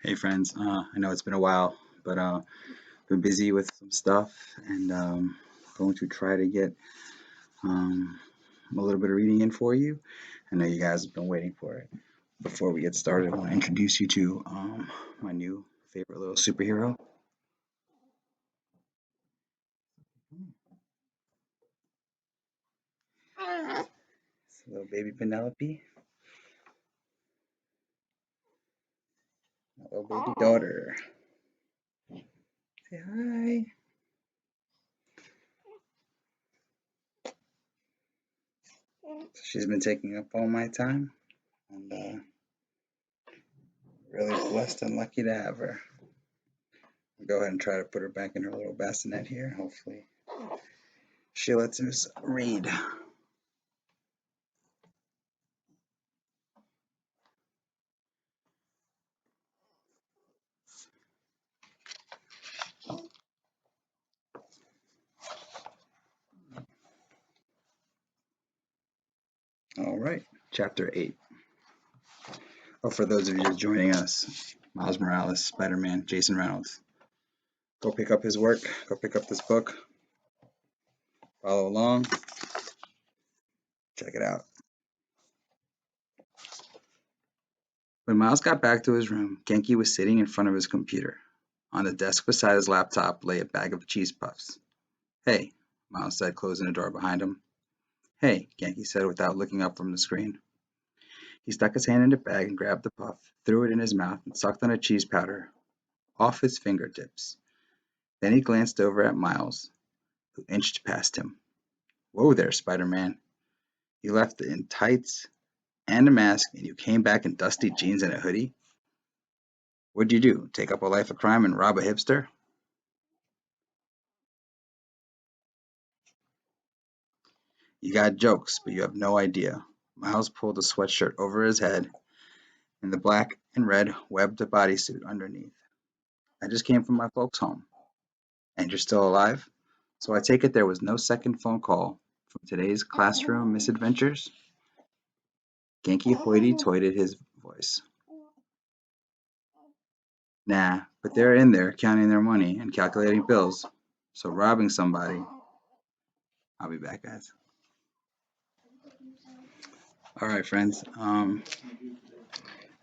Hey friends, I know it's been a while, but been busy with some stuff and going to try to get um, a little bit of reading in for you. I know you guys have been waiting for it. Before we get started, I want to introduce you to my new favorite little superhero. It's little baby Penelope, my little baby daughter. Say hi. So she's been taking up all my time, and really blessed and lucky to have her. I'll go ahead and try to put her back in her little bassinet here. Hopefully, she lets us read. All right, chapter 8. Oh, for those of you just joining us, Miles Morales, Spider Man, Jason Reynolds. Go pick up his work, go pick up this book, follow along, check it out. When Miles got back to his room, Genki was sitting in front of his computer. On the desk beside his laptop lay a bag of cheese puffs. Hey, Miles said, closing the door behind him. Hey, Genki said without looking up from the screen. He stuck his hand in the bag and grabbed the puff, threw it in his mouth, and sucked on the cheese powder off his fingertips. Then he glanced over at Miles, who inched past him. Whoa there, Spider-Man. You left in tights and a mask, and you came back in dusty jeans and a hoodie? What'd you do? Take up a life of crime and rob a hipster? You got jokes, but you have no idea. Miles pulled a sweatshirt over his head and the black and red webbed bodysuit underneath. I just came from my folks' home. And you're still alive? So I take it there was no second phone call from today's classroom misadventures? Genki hoity-toited his voice. Nah, but they're in there counting their money and calculating bills. So robbing somebody. I'll be back, guys. All right, friends.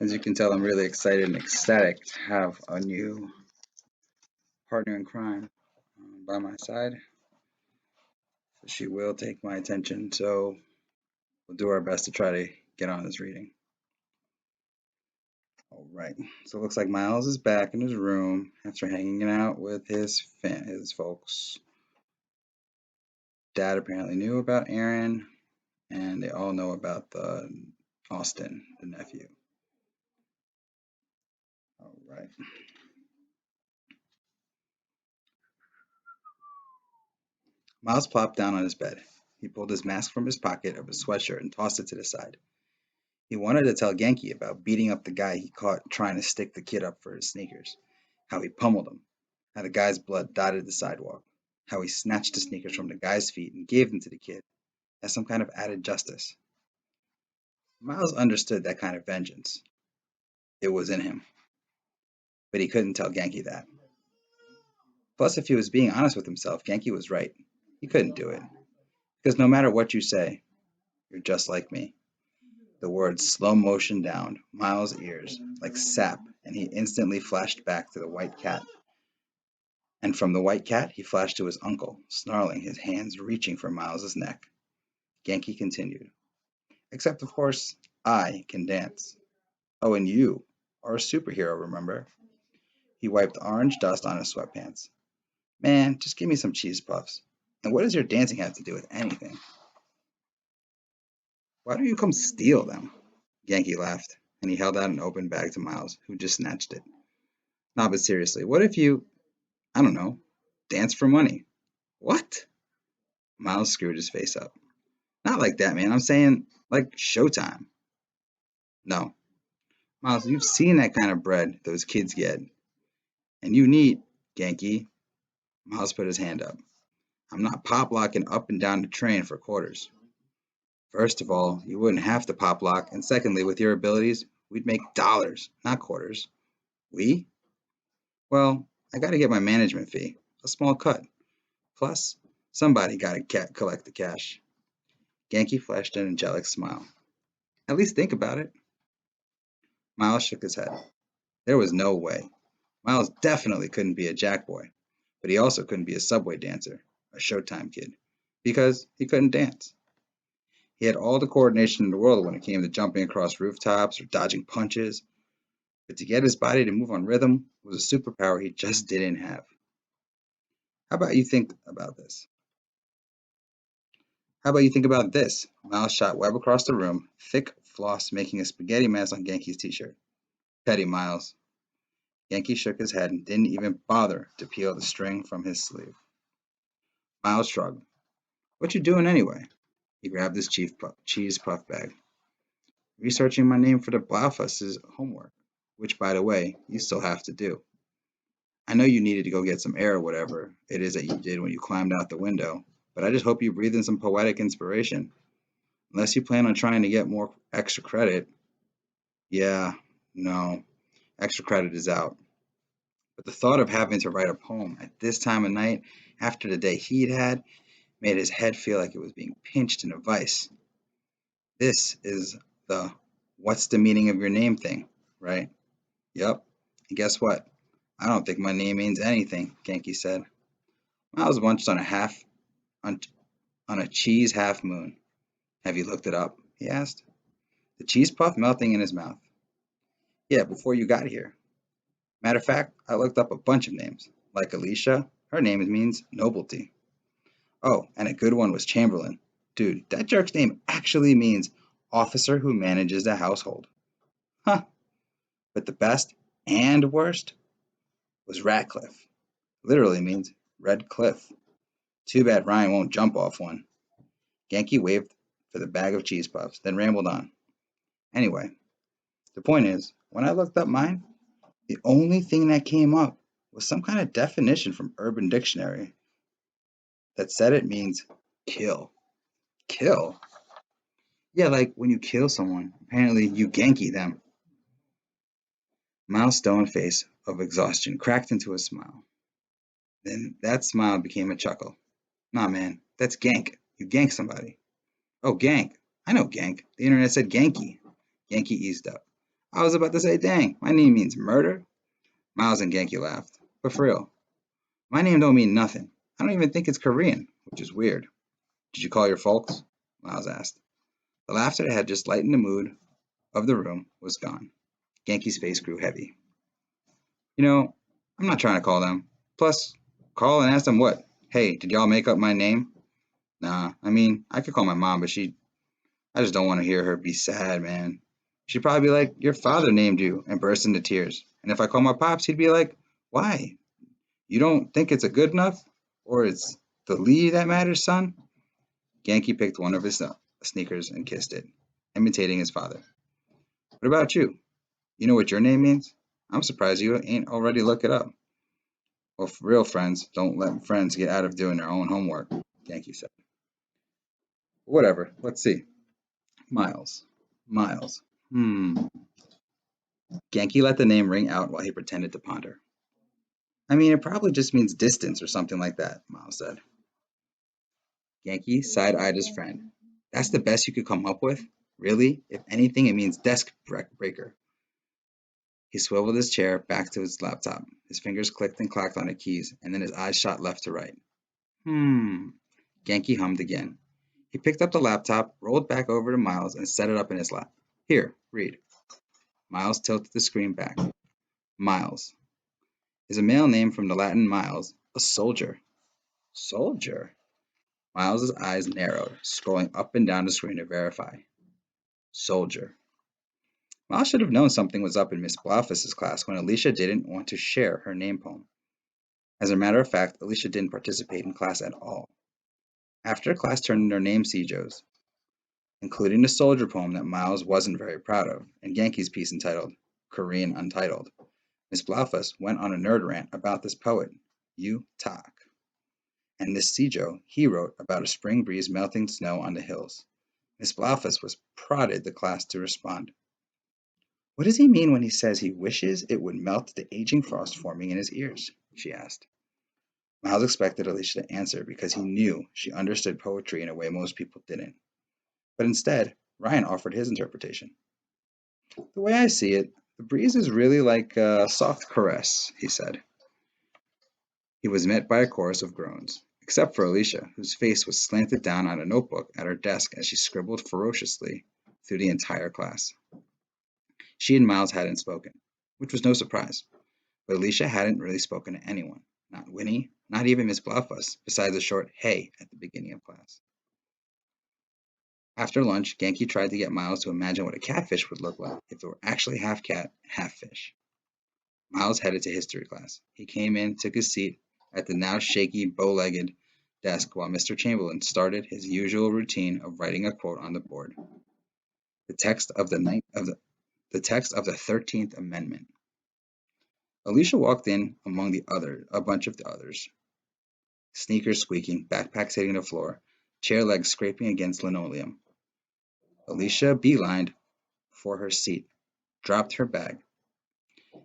As you can tell, I'm really excited and ecstatic to have a new partner in crime by my side. She will take my attention, so we'll do our best to try to get on this reading. All right. So it looks like Miles is back in his room after hanging out with his folks. Dad apparently knew about Aaron, and they all know about the Austin, the nephew. All right. Miles plopped down on his bed. He pulled his mask from his pocket of his sweatshirt and tossed it to the side. He wanted to tell Genki about beating up the guy he caught trying to stick the kid up for his sneakers, how he pummeled him, how the guy's blood dotted the sidewalk, how he snatched the sneakers from the guy's feet and gave them to the kid as some kind of added justice. Miles understood that kind of vengeance. It was in him, but he couldn't tell Genki that. Plus, if he was being honest with himself, Genki was right. He couldn't do it. Because no matter what you say, you're just like me. The words slow motion down Miles' ears like sap, and he instantly flashed back to the white cat. And from the white cat, he flashed to his uncle, snarling, his hands reaching for Miles's neck. Genki continued. Except, of course, I can dance. Oh, and you are a superhero, remember? He wiped orange dust on his sweatpants. Man, just give me some cheese puffs. And what does your dancing have to do with anything? Why don't you come steal them? Genki laughed, and he held out an open bag to Miles, who just snatched it. No, but seriously, what if you, I don't know, dance for money? What? Miles screwed his face up. Not like that, man. I'm saying, like, showtime. No. Miles, you've seen that kind of bread those kids get. And you need, Genki. Miles put his hand up. I'm not pop locking up and down the train for quarters. First of all, you wouldn't have to pop lock, and secondly, with your abilities, we'd make dollars, not quarters. We? Well, I gotta get my management fee. A small cut. Plus, somebody gotta collect the cash. Genki flashed an angelic smile. At least think about it. Miles shook his head. There was no way. Miles definitely couldn't be a jack boy, but he also couldn't be a subway dancer, a Showtime kid, because he couldn't dance. He had all the coordination in the world when it came to jumping across rooftops or dodging punches, but to get his body to move on rhythm was a superpower he just didn't have. How about you think about this? How about you think about this? Miles shot web across the room, thick floss making a spaghetti mess on Genki's t-shirt. Petty Miles. Genki shook his head and didn't even bother to peel the string from his sleeve. Miles shrugged. What you doing anyway? He grabbed his cheese puff bag. Researching my name for the Blaufuss's homework, which, by the way, you still have to do. I know you needed to go get some air or whatever it is that you did when you climbed out the window, but I just hope you breathe in some poetic inspiration. Unless you plan on trying to get more extra credit. Yeah, no, extra credit is out. But the thought of having to write a poem at this time of night, after the day he'd had, made his head feel like it was being pinched in a vice. This is the what's the meaning of your name thing, right? Yep. And guess what? I don't think my name means anything, Genki said. Miles munched on, on a cheese half moon. Have you looked it up? He asked. The cheese puff melting in his mouth. Yeah, before you got here. Matter of fact, I looked up a bunch of names. Like Alicia, her name means nobility. Oh, and a good one was Chamberlain. Dude, that jerk's name actually means officer who manages the household. Huh. But the best and worst was Ratcliffe. Literally means red cliff. Too bad Ryan won't jump off one. Genki waved for the bag of cheese puffs, then rambled on. Anyway, the point is, when I looked up mine, the only thing that came up was some kind of definition from Urban Dictionary that said it means kill. Kill? Yeah, like when you kill someone, apparently you Genki them. Miles' stone face of exhaustion cracked into a smile. Then that smile became a chuckle. Nah, man, that's gank. You gank somebody. Oh, gank. I know gank. The internet said Genki. Genki eased up. I was about to say, dang, my name means murder. Miles and Genki laughed. But for real, my name don't mean nothing. I don't even think it's Korean, which is weird. Did you call your folks? Miles asked. The laughter that had just lightened the mood of the room was gone. Genki's face grew heavy. You know, I'm not trying to call them. Plus, call and ask them what? Hey, did y'all make up my name? Nah, I mean, I could call my mom, but I just don't want to hear her be sad, man. She'd probably be like, your father named you, and burst into tears. And if I call my pops, he'd be like, why? You don't think it's a good enough? Or it's the Lee that matters, son? Genki picked one of his sneakers and kissed it, imitating his father. What about you? You know what your name means? I'm surprised you ain't already looked it up. Well, real friends don't let friends get out of doing their own homework, Genki said. Whatever, let's see. Miles. Miles. Genki let the name ring out while he pretended to ponder. I mean, it probably just means distance or something like that, Miles said. Genki side-eyed his friend. That's the best you could come up with? Really? If anything, it means desk breaker. He swiveled his chair back to his laptop. His fingers clicked and clacked on the keys, and then his eyes shot left to right. Genki hummed again. He picked up the laptop, rolled back over to Miles, and set it up in his lap. Here, read. Miles tilted the screen back. Miles is a male name from the Latin miles, a soldier. Soldier? Miles's eyes narrowed, scrolling up and down the screen to verify. Soldier. Miles should have known something was up in Miss Blaufuss's class when Alicia didn't want to share her name poem. As a matter of fact, Alicia didn't participate in class at all. After class turned in their name sijos, including the soldier poem that Miles wasn't very proud of, and Genki's piece entitled Korean Untitled, Miss Blaufuss went on a nerd rant about this poet, Yu Tak. And this sijo he wrote about a spring breeze melting snow on the hills. Miss Blaufuss was prodded the class to respond. What does he mean when he says he wishes it would melt the aging frost forming in his ears? She asked. Miles expected Alicia to answer because he knew she understood poetry in a way most people didn't. But instead, Ryan offered his interpretation. The way I see it, the breeze is really like a soft caress, he said. He was met by a chorus of groans, except for Alicia, whose face was slanted down on a notebook at her desk as she scribbled ferociously through the entire class. She and Miles hadn't spoken, which was no surprise, but Alicia hadn't really spoken to anyone, not Winnie, not even Miss Bluffus, besides a short hey at the beginning of class. After lunch, Genki tried to get Miles to imagine what a catfish would look like if it were actually half cat, half fish. Miles headed to history class. He came in, took his seat at the now shaky, bow-legged desk while Mr. Chamberlain started his usual routine of writing a quote on the board. The text of the 13th Amendment. Alicia walked in among a bunch of the others, sneakers squeaking, backpacks hitting the floor, chair legs scraping against linoleum. Alicia beelined for her seat, dropped her bag.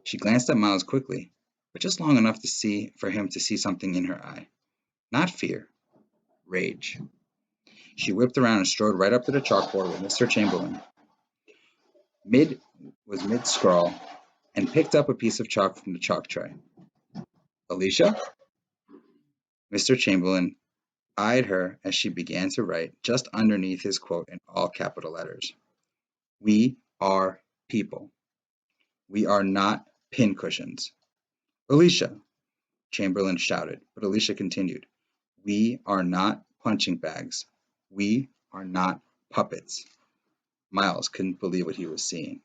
She glanced at Miles quickly, but just long enough for him to see something in her eye. Not fear, rage. She whipped around and strode right up to the chalkboard with Mr. Chamberlain. Mid scrawl, and picked up a piece of chalk from the chalk tray. Alicia? Mr. Chamberlain eyed her as she began to write just underneath his quote in all capital letters. We are people. We are not pincushions. Alicia, Chamberlain shouted, but Alicia continued. We are not punching bags. We are not puppets. Miles couldn't believe what he was seeing.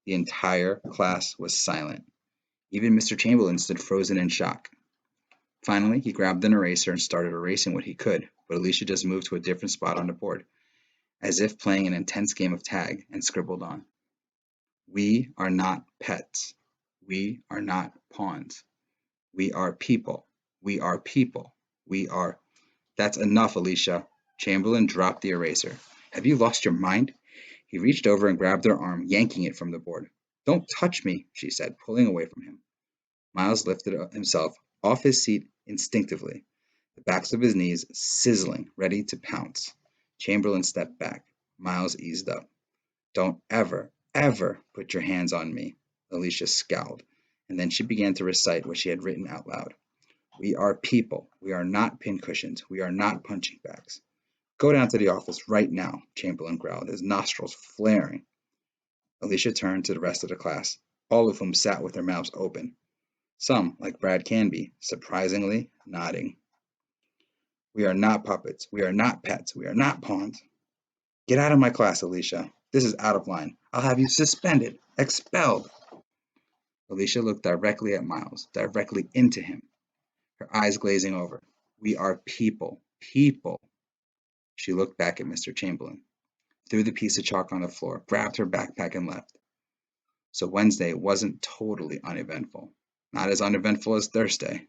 The entire class was silent. Even Mr. Chamberlain stood frozen in shock. Finally, he grabbed an eraser and started erasing what he could, but Alicia just moved to a different spot on the board, as if playing an intense game of tag, and scribbled on. We are not pets. We are not pawns. We are people. We are people. We are. That's enough, Alicia. Chamberlain dropped the eraser. Have you lost your mind? He reached over and grabbed her arm, yanking it from the board. Don't touch me, she said, pulling away from him. Miles lifted himself off his seat instinctively, the backs of his knees sizzling, ready to pounce. Chamberlain stepped back. Miles eased up. Don't ever, ever put your hands on me, Alicia scowled, and then she began to recite what she had written out loud. We are people. We are not pincushions. We are not punching bags. Go down to the office right now, Chamberlain growled, his nostrils flaring. Alicia turned to the rest of the class, all of whom sat with their mouths open. Some, like Brad Canby, surprisingly nodding. We are not puppets. We are not pets. We are not pawns. Get out of my class, Alicia. This is out of line. I'll have you suspended, expelled. Alicia looked directly at Miles, directly into him, her eyes glazing over. We are people. People. She looked back at Mr. Chamberlain, threw the piece of chalk on the floor, grabbed her backpack, and left. So Wednesday wasn't totally uneventful. Not as uneventful as Thursday.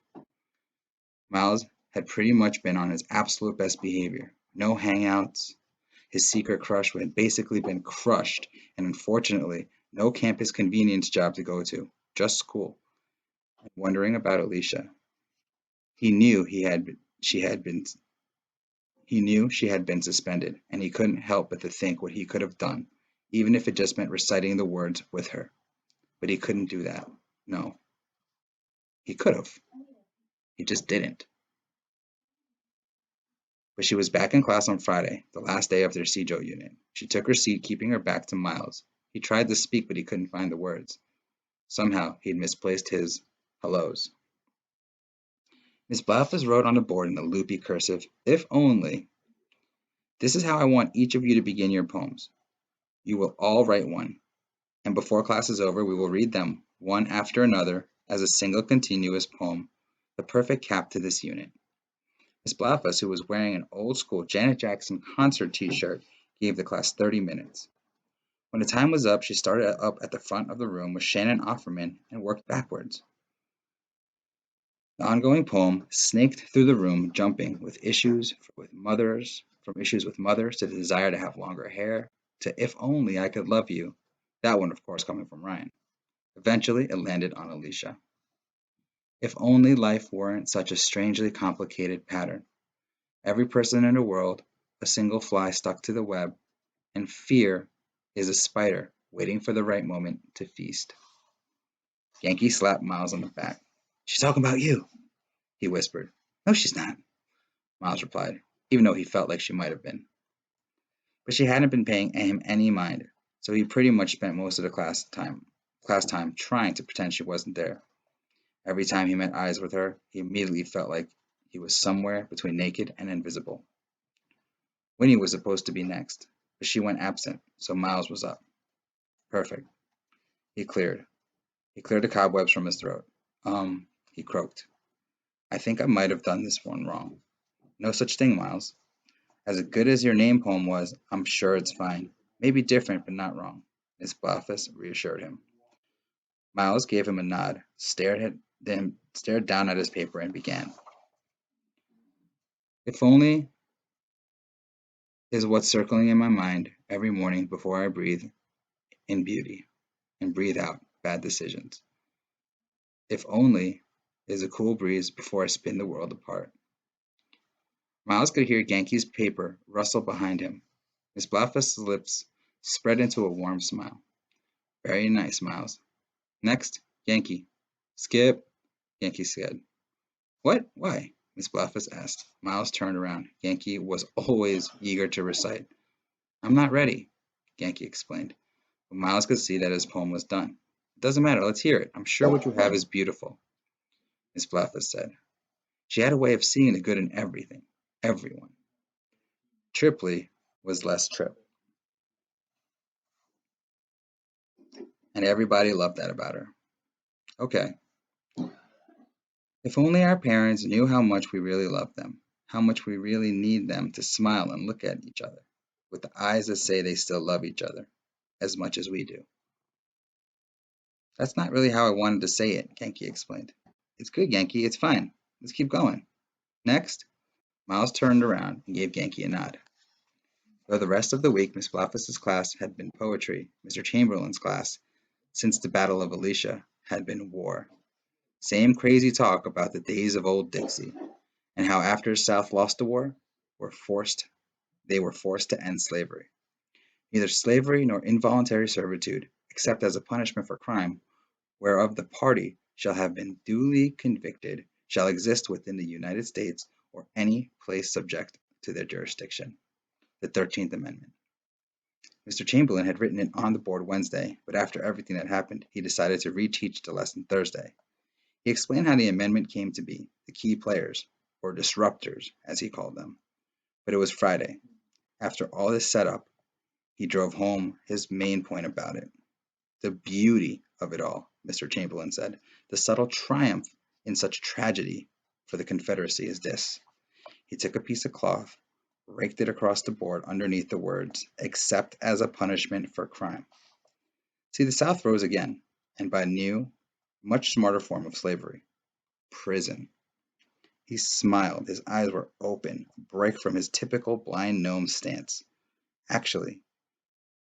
Miles had pretty much been on his absolute best behavior. No hangouts. His secret crush had basically been crushed, and unfortunately, no campus convenience job to go to, just school. And wondering about Alicia. He knew she had been suspended, and he couldn't help but to think what he could have done, even if it just meant reciting the words with her. But he couldn't do that. No. He could have. He just didn't. But she was back in class on Friday, the last day of their CJO unit. She took her seat, keeping her back to Miles. He tried to speak, but he couldn't find the words. Somehow, he'd misplaced his hellos. Miss Blathers wrote on the board in the loopy cursive, if only. This is how I want each of you to begin your poems. You will all write one, and before class is over, we will read them, one after another, as a single continuous poem, the perfect cap to this unit. Miss Blathers, who was wearing an old-school Janet Jackson concert t-shirt, gave the class 30 minutes. When the time was up, she started up at the front of the room with Shannon Offerman and worked backwards. The ongoing poem snaked through the room, jumping from issues with mothers to the desire to have longer hair, to if only I could love you, That one, of course, coming from Ryan. Eventually, it landed on Alicia. If only life weren't such a strangely complicated pattern. Every person in the world, a single fly stuck to the web, and fear is a spider waiting for the right moment to feast. Yankee slapped Miles on the back. She's talking about you, he whispered. No, she's not, Miles replied, even though he felt like she might have been. But she hadn't been paying him any mind, so he pretty much spent most of the class time trying to pretend she wasn't there. Every time he met eyes with her, he immediately felt like he was somewhere between naked and invisible. Winnie was supposed to be next, but she went absent, so Miles was up. Perfect. He cleared. He cleared the cobwebs from his throat. He croaked. I think I might have done this one wrong. No such thing, Miles. As good as your name poem was, I'm sure it's fine. Maybe different, but not wrong. Miss Bluffus reassured him. Miles gave him a nod, then stared down at his paper, and began. If only is what's circling in my mind every morning before I breathe in beauty and breathe out bad decisions. If only is a cool breeze before I spin the world apart. Miles could hear Genki's paper rustle behind him. Miss Bluffus's lips spread into a warm smile. Very nice, Miles. Next, Yankee. Skip, Yankee said. What? Why? Miss Bluffus asked. Miles turned around. Yankee was always eager to recite. I'm not ready, Yankee explained. But Miles could see that his poem was done. It doesn't matter, let's hear it. I'm sure what you have is beautiful, Miss Bluffus said. She had a way of seeing the good in everything, everyone. Tripley was less Trip, and everybody loved that about her. Okay, if only our parents knew how much we really love them, how much we really need them to smile and look at each other, with the eyes that say they still love each other as much as we do. That's not really how I wanted to say it, Genki explained. It's good, Genki, it's fine. Let's keep going. Next, Miles turned around and gave Genki a nod. For the rest of the week, Miss Bluffus's class had been poetry. Mr. Chamberlain's class, since the Battle of Alicia, had been war. Same crazy talk about the days of old Dixie, and how after the South lost the war, they were forced to end slavery. Neither slavery nor involuntary servitude, except as a punishment for crime, whereof the party shall have been duly convicted, shall exist within the United States or any place subject to their jurisdiction. The 13th Amendment. Mr. Chamberlain had written it on the board Wednesday, but after everything that happened, he decided to reteach the lesson Thursday. He explained how the amendment came to be, the key players, or disruptors, as he called them. But it was Friday. After all this setup, he drove home his main point about it. The beauty of it all, Mr. Chamberlain said. The subtle triumph in such tragedy for the Confederacy is this. He took a piece of cloth, raked it across the board underneath the words, except as a punishment for crime. See, the South rose again, and by a new, much smarter form of slavery, prison. He smiled. His eyes were open, a break from his typical blind gnome stance. Actually,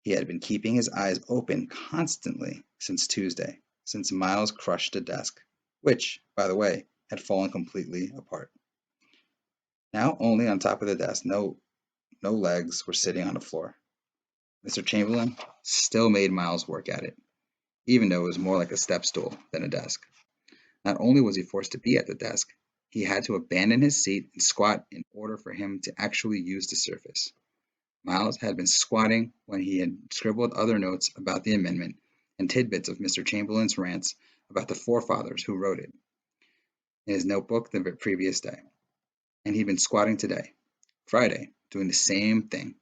he had been keeping his eyes open constantly since Tuesday, since Miles crushed the desk, which, by the way, had fallen completely apart. Now only on top of the desk, no legs were sitting on the floor. Mr. Chamberlain still made Miles work at it, even though it was more like a step stool than a desk. Not only was he forced to be at the desk, he had to abandon his seat and squat in order for him to actually use the surface. Miles had been squatting when he had scribbled other notes about the amendment and tidbits of Mr. Chamberlain's rants about the forefathers who wrote it in his notebook the previous day. And he'd been squatting today, Friday, doing the same thing,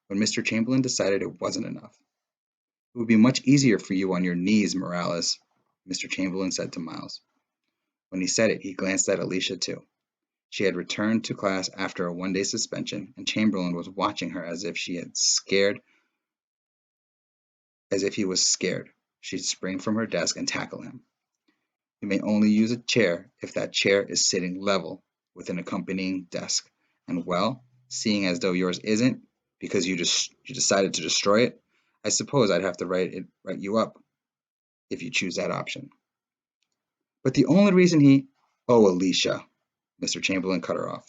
when Mr. Chamberlain decided it wasn't enough. It would be much easier for you on your knees, Morales, Mr. Chamberlain said to Miles. When he said it, he glanced at Alicia too. She had returned to class after a one-day suspension, and Chamberlain was watching her as if he was scared. She'd spring from her desk and tackle him. You may only use a chair if that chair is sitting level with an accompanying desk. And well, seeing as though yours isn't, because you decided to destroy it, I suppose I'd have to write you up if you choose that option. But the only reason he. Oh, Alicia, Mr. Chamberlain cut her off.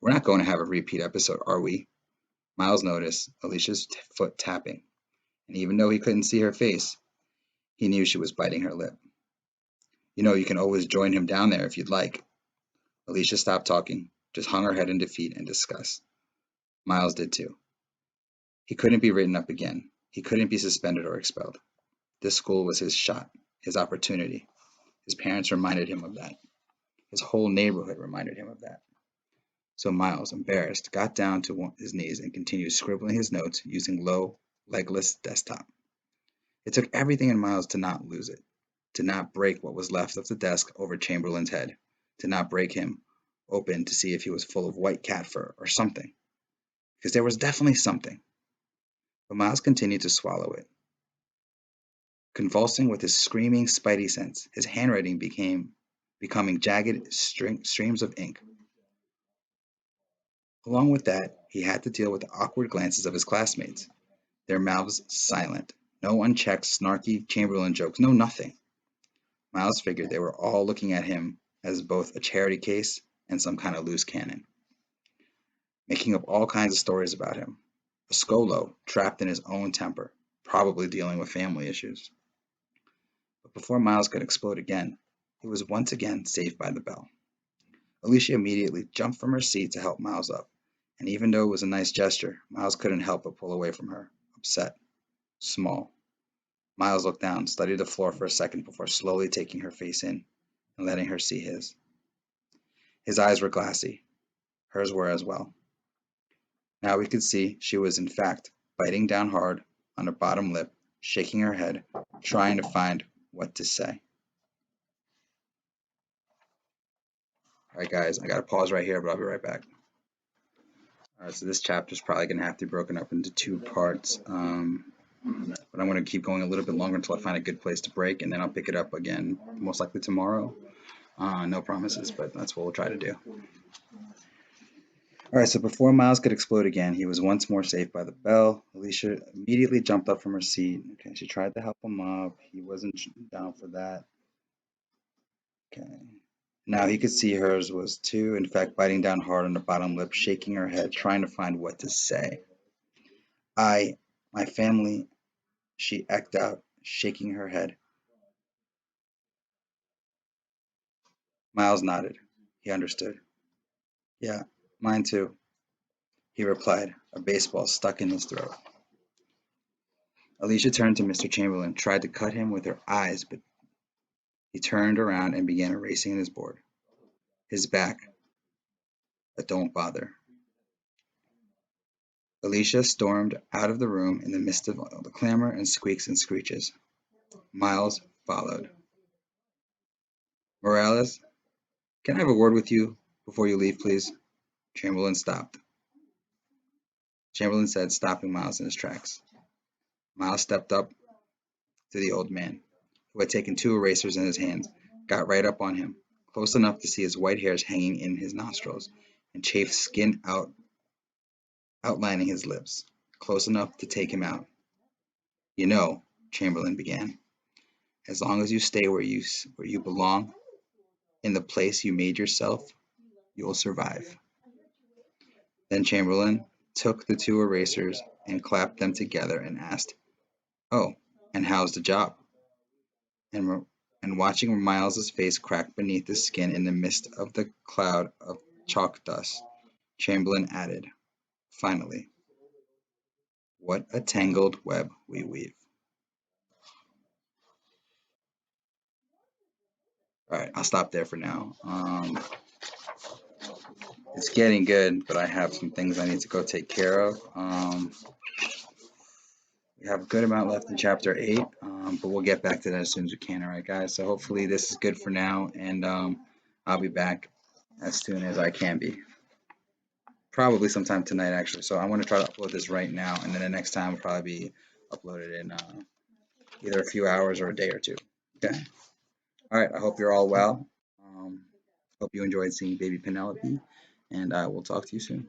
We're not going to have a repeat episode, are we? Miles noticed Alicia's foot tapping, and even though he couldn't see her face, he knew she was biting her lip. You know, you can always join him down there if you'd like. Alicia stopped talking, just hung her head in defeat and disgust. Miles did too. He couldn't be written up again. He couldn't be suspended or expelled. This school was his shot, his opportunity. His parents reminded him of that. His whole neighborhood reminded him of that. So Miles, embarrassed, got down to his knees and continued scribbling his notes using low, legless desktop. It took everything in Miles to not lose it, to not break what was left of the desk over Chamberlain's head, to not break him open to see if he was full of white cat fur or something, because there was definitely something. But Miles continued to swallow it, convulsing with his screaming spidey sense. His handwriting becoming jagged streams of ink. Along with that, he had to deal with the awkward glances of his classmates, their mouths silent. No unchecked, snarky Chamberlain jokes, no nothing. Miles figured they were all looking at him as both a charity case and some kind of loose cannon, making up all kinds of stories about him. A Scolo trapped in his own temper, probably dealing with family issues. But before Miles could explode again, he was once again saved by the bell. Alicia immediately jumped from her seat to help Miles up, and even though it was a nice gesture, Miles couldn't help but pull away from her, upset, small. Miles looked down, studied the floor for a second before slowly taking her face in and letting her see his. His eyes were glassy. Hers were as well. Now we could see she was in fact biting down hard on her bottom lip, shaking her head, trying to find what to say. All right, guys, I got to pause right here, but I'll be right back. All right, so this chapter is probably going to have to be broken up into two parts, but I'm going to keep going a little bit longer until I find a good place to break, and then I'll pick it up again, most likely tomorrow. No promises, but that's what we'll try to do. All right, so before Miles could explode again, he was once more safe by the bell. Alicia immediately jumped up from her seat. Okay, she tried to help him up. He wasn't down for that. Okay. Now he could see hers was too, in fact, biting down hard on the bottom lip, shaking her head, trying to find what to say. My family, she echoed out, shaking her head. Miles nodded. He understood. Yeah, mine too, he replied, a baseball stuck in his throat. Alicia turned to Mr. Chamberlain, tried to cut him with her eyes, but he turned around and began erasing his board. His back, a don't bother. Alicia stormed out of the room in the midst of all the clamor and squeaks and screeches. Miles followed. Morales, can I have a word with you before you leave, please? Chamberlain stopped. Chamberlain said, stopping Miles in his tracks. Miles stepped up to the old man, who had taken two erasers in his hands, got right up on him, close enough to see his white hairs hanging in his nostrils, and chafed skin outlining his lips, close enough to take him out. You know, Chamberlain began, as long as you stay where you belong, in the place you made yourself, you'll survive. Then Chamberlain took the two erasers and clapped them together and asked, "Oh, and how's the job?" And, and watching Miles's face crack beneath the skin in the midst of the cloud of chalk dust, Chamberlain added, finally, what a tangled web we weave. All right, I'll stop there for now. It's getting good, but I have some things I need to go take care of. We have a good amount left in chapter 8, but we'll get back to that as soon as we can. All right, guys. So hopefully this is good for now, and I'll be back as soon as I can be. Probably sometime tonight, actually. So I want to try to upload this right now, and then the next time will probably be uploaded in either a few hours or a day or two. Okay. All right. I hope you're all well. Hope you enjoyed seeing baby Penelope, and I will talk to you soon.